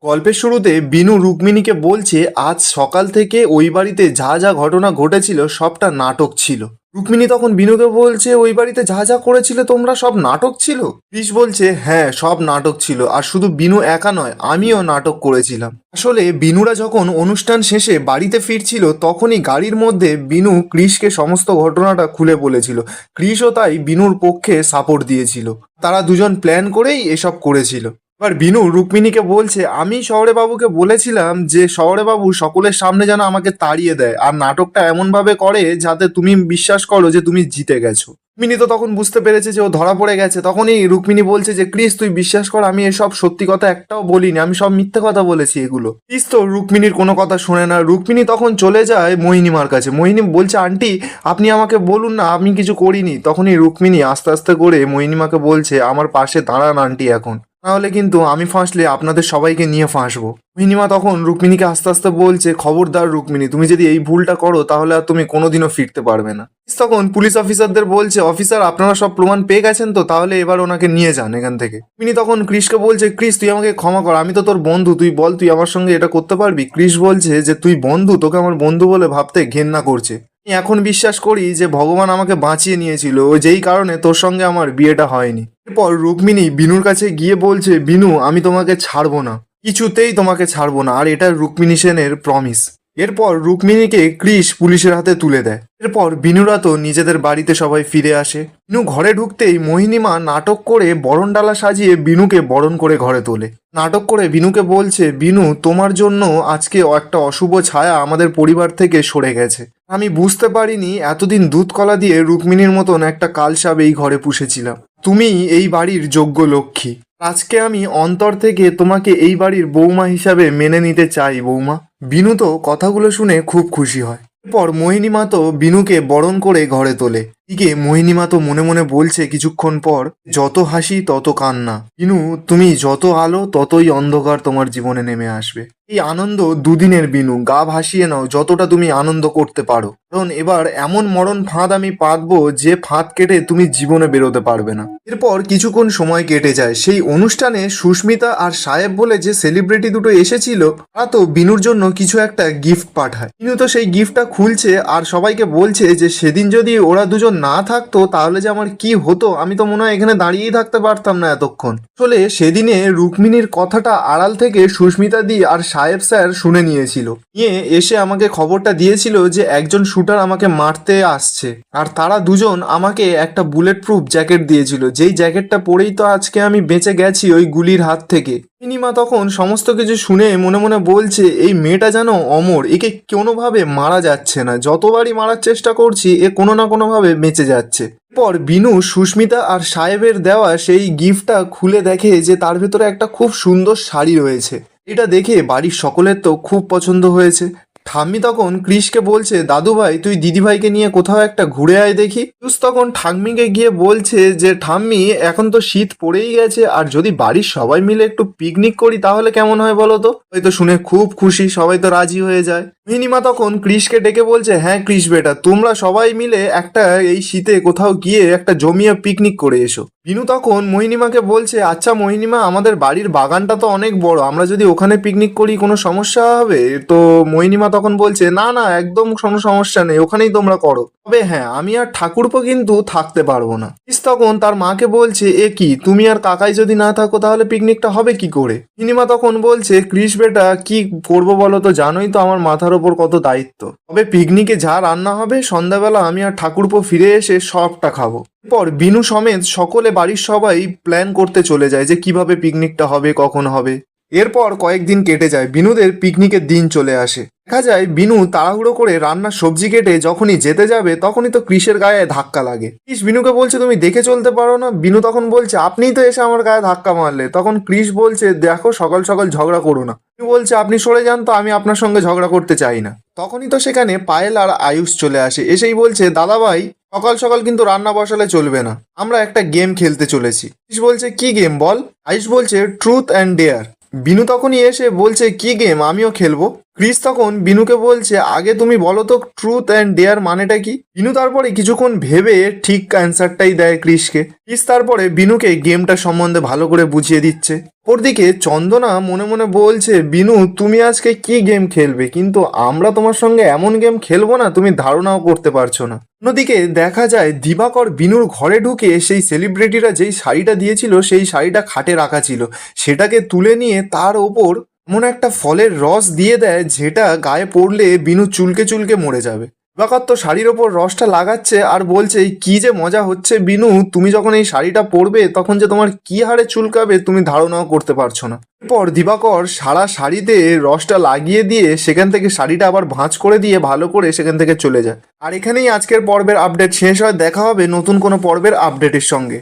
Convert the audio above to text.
গল্পের শুরুতে বিনু রুক্মিণীকে বলছে আজ সকাল থেকে ওই বাড়িতে যা যা ঘটনা ঘটেছিল সবটা নাটক ছিল। রুক্মিণী তখন বিনুকে বলছে ওই বাড়িতে যা যা করেছিলে তোমরা সব নাটক ছিল। কৃষ বলছে হ্যাঁ সব নাটক ছিল, আর শুধু বিনু একা নয় আমিও নাটক করেছিলাম। আসলে বিনুরা যখন অনুষ্ঠান শেষে বাড়িতে ফিরছিল তখনই গাড়ির মধ্যে বিনু কৃষকে সমস্ত ঘটনাটা খুলে বলেছিল। কৃষও তাই বিনুর পক্ষে সাপোর্ট দিয়েছিল। তারা দুজন প্ল্যান করেই এসব করেছিল। এবার বিনু রুক্মিণীকে বলছে আমি শহরে বাবুকে বলেছিলাম যে শহরে বাবু সকলের সামনে যেন আমাকে তাড়িয়ে দেয় আর নাটকটা এমন ভাবে করে যাতে তুমি বিশ্বাস করো যে তুমি জিতে গেছো। রুক্মিণী তো তখন বুঝতে পেরেছে যে ও ধরা পড়ে গেছে। তখনই রুক্মিণী বলছে যে ক্রিস তুই বিশ্বাস কর আমি এসব সত্যি কথা একটাও বলিনি, আমি সব মিথ্যে কথা বলেছি এগুলো। ক্রিস তো রুক্মিণীর কোনো কথা শোনে না। রুক্মিণী তখন চলে যায় মোহিনীমার কাছে। মোহিনী বলছে আন্টি আপনি আমাকে বলুন না আমি কিছু করিনি। তখনই রুক্মিণী আস্তে আস্তে করে মোহিনীমাকে বলছে আমার পাশে দাঁড়ান আন্টি এখন, নাহলে কিন্তু আমি ফাঁসলে আপনাদের সবাইকে নিয়ে ফাঁসবো। মোহিনীমা তখন রুক্মিণীকে আস্তে আস্তে বলছে খবরদার রুক্মিণী তুমি যদি এই ভুলটা করো তাহলে আর তুমি কোনোদিনও ফিরতে পারবে না। তখন পুলিশ অফিসারদের বলছে অফিসার আপনারা সব প্রমাণ পেয়ে গেছেন তো, তাহলে এবার ওনাকে নিয়ে যান এখান থেকে। রুক্মিণী তখন ক্রিসকে বলছে ক্রিস তুই আমাকে ক্ষমা কর, আমি তো তোর বন্ধু, তুই বল তুই আমার সঙ্গে এটা করতে পারবি। ক্রিস বলছে যে তুই বন্ধু, তোকে আমার বন্ধু বলে ভাবতে ঘেন্না করছে। আমি এখন বিশ্বাস করি যে ভগবান আমাকে বাঁচিয়ে নিয়েছিল, ও যেই কারণে তোর সঙ্গে আমার বিয়েটা হয়নি। এরপর রুক্মিণী বিনুর কাছে গিয়ে বলছে বিনু আমি তোমাকে ছাড়বো না, কিছুতেই তোমাকে ছাড়বো না, আর এটা রুক্মিণী সেনের প্রমিস। এরপর রুক্মিণীকে ক্রিস পুলিশের হাতে তুলে দেয়। এরপর বিনুরা তো নিজেদের বাড়িতে সবাই ফিরে আসে। বিনু ঘরে ঢুকতেই মোহিনীমা নাটক করে বরণডালা সাজিয়ে বিনুকে বরণ করে ঘরে তোলে। নাটক করে বিনুকে বলছে বিনু তোমার জন্য আজকে একটা অশুভ ছায়া আমাদের পরিবার থেকে সরে গেছে। আমি বুঝতে পারিনি এতদিন দুধ কলা দিয়ে রুক্মিণীর মতন একটা কালসাপ এই ঘরে পুষেছিলাম। তুমি এই বাড়ির যোগ্য লক্ষ্মী। আজকে আমি অন্তর থেকে তোমাকে এই বাড়ির বৌমা হিসাবে মেনে নিতে চাই বৌমা। বিনু তো কথাগুলো শুনে খুব খুশি হয়। এরপর মোহিনীমা তো বিনুকে বরণ করে ঘরে তোলে। এদিকে মোহিনীমা তো মনে মনে বলছে কিছুক্ষণ পর যত হাসি তত কান্না, বিনু তুমি যত আলো ততই অন্ধকার তোমার জীবনে নেমে আসবে। এই আনন্দ দুদিনের বিনু, গা ভাসিয়ে নাও যতটা তুমি আনন্দ করতে পারো, কারণ এবার এমন মরণ ফাঁদ আমি পাতবো যে ফাঁদ কেটে তুমি জীবনে বেরোতে পারবে না। এরপর কিছুক্ষণ সময় কেটে যায়। সেই অনুষ্ঠানে সুস্মিতা আর সাহেব বলে যে সেলিব্রিটি দুটো এসেছিল তারা তো বিনুর জন্য কিছু একটা গিফট পাঠায়। বিনু তো সেই গিফটটা খুলছে আর সবাইকে বলছে যে সেদিন যদি ওরা দুজন না থাকতো তাহলে যে আমার কি হতো, আমি তো মনে হয় এখানে দাঁড়িয়েই থাকতে পারতাম না এতক্ষণ। আসলে সেদিনে রুক্মিণীর কথাটা আড়াল থেকে সুস্মিতা দি আর সাহেব স্যার শুনে নিয়েছিল, নিয়ে এসে আমাকে খবরটা দিয়েছিল যে একজন শুটার আমাকে মারতে আসছে, আর তারা দুজন আমাকে একটা বুলেট প্রুফ জ্যাকেট দিয়েছিল, যেই জ্যাকেটটা পরেই তো আজকে আমি বেঁচে গেছি ওই গুলির হাত থেকে। মিনিমা তখন সমস্ত কিছু শুনে মনে মনে বলছে এই মেয়েটা যেন অমর, একে কোনোভাবে মারা যাচ্ছে না, যতবারই মারার চেষ্টা করছি এ কোনো না কোনোভাবে বেঁচে যাচ্ছে। পর বিনু সুস্মিতা আর সাহেবের দেওয়া সেই গিফটটা খুলে দেখে যে তার ভেতরে একটা খুব সুন্দর শাড়ি রয়েছে। এটা দেখে বাড়ির সকলের তো খুব পছন্দ হয়েছে। ঠাম্মি তখন ক্রিসকে বলছে দাদু ভাই তুই দিদিভাইকে নিয়ে কোথাও একটা ঘুরে আয় দেখি। ক্রিস তখন ঠাম্মিকে গিয়ে বলছে যে ঠাম্মি এখন তো শীত পড়েই গেছে, আর যদি বাড়ির সবাই মিলে একটু পিকনিক করি তাহলে কেমন হয় বলো তো। হয়তো শুনে খুব খুশি, সবাই তো রাজি হয়ে যায়। মিনিমা তখন ক্রিসকে ডেকে বলছে হ্যাঁ ক্রিস বেটা তোমরা সবাই মিলে একটা এই শীতে কোথাও গিয়ে একটা জমিয়ে পিকনিক করে এসো। বিনু তখন মোহিনীমাকে বলছে আচ্ছা মোহিনীমা আমাদের বাড়ির বাগানটা তো অনেক বড়, আমরা যদি ওখানে পিকনিক করি কোনো সমস্যা হবে? তো মোহিনীমা তখন বলছে না না একদম কোনো সমস্যা নেই, ওখানেই তোমরা করো, তবে হ্যাঁ আমি আর ঠাকুরপো কিন্তু থাকতে পারবো না। ক্রিস তখন তার মাকে বলছে এ কি তুমি আর কাকাই যদি না থাকো তাহলে পিকনিকটা হবে কি করে? মোহিনীমা তখন বলছে ক্রিস বেটা কি করবো বলো তো, জানোই তো আমার মাথার ওপর কত দায়িত্ব, তবে পিকনিকে যা রান্না হবে সন্ধ্যাবেলা আমি আর ঠাকুরপো ফিরে এসে সবটা খাবো। এরপর বিনু সমেত সকলে বাড়ির সবাই প্ল্যান করতে চলে যায় যে কিভাবে পিকনিকটা হবে কখন হবে। এরপর কয়েকদিন কেটে যায়, বিনুদের পিকনিকের দিন চলে আসে। দেখা যায় বিনু তাড়াহুড়ো করে রান্নার সবজি কেটে যখনই যেতে যাবে তখনই তো ক্রিসের গায়ে ধাক্কা লাগে। ক্রিস বিনুকে বলছে তুমি দেখে চলতে পারো না? বিনু তখন বলছে আপনিই তো এসে আমার গায়ে ধাক্কা মারলে। তখন ক্রিস বলছে দেখো সকাল সকাল ঝগড়া করো না। বিনু বলছে আপনি সরে যান তো, আমি আপনার সঙ্গে ঝগড়া করতে চাই না। তখনই তো সেখানে পায়েল আর আয়ুষ চলে আসে, এসেই বলছে দাদা ভাই সকাল সকাল কিন্তু রান্না বসালে চলবে না, আমরা একটা গেম খেলতে চলেছি। ক্রিস বলছে কি গেম বল? আয়ুষ বলছে ট্রুথ অ্যান্ড ডেয়ার। বিনু তখনই এসে বলছে কি গেম, আমিও খেলবো। ক্রিস তখন বিনুকে বলছে, আগে তুমি বলো তো ট্রুথ অ্যান্ড ডেয়ার মানেটা কি। বিনু তারপরে কিছুক্ষণ ভেবে ঠিক অ্যান্সারটাই দেয় ক্রিসকে। ক্রিস তারপরে বিনুকে গেমটা সম্বন্ধে ভালো করে বুঝিয়ে দিচ্ছে। ওরদিকে চন্দনা মনে মনে বলছে, বিনু তুমি আজকে কি গেম খেলবে, কিন্তু আমরা তোমার সঙ্গে এমন গেম খেলবো না তুমি ধারণাও করতে পারছো না। অন্যদিকে দেখা যায় দিবাকর বিনুর ঘরে ঢুকে সেই সেলিব্রিটিরা যেই শাড়িটা দিয়েছিল সেই শাড়িটা খাটে রাখা ছিল, সেটাকে তুলে নিয়ে তার ওপর এমন একটা ফলের রস দিয়ে দেয় যেটা গায়ে পড়লে বিনু চুলকে চুলকে মরে যাবে। দিবাকর তো শাড়ির ওপর রসটা লাগাচ্ছে আর বলছে, কি যে মজা হচ্ছে বিনু, তুমি যখন এই শাড়িটা পরবে তখন যে তোমার কি হারে চুলকাবে তুমি ধারণাও করতে পারছো না। এরপর দিবাকর সারা শাড়িতে রসটা লাগিয়ে দিয়ে সেখান থেকে শাড়িটা আবার ভাঁজ করে দিয়ে ভালো করে সেখান থেকে চলে যায়। আর এখানেই আজকের পর্বের আপডেট শেষ হয়। দেখা হবে নতুন কোনো পর্বের আপডেটের সঙ্গে।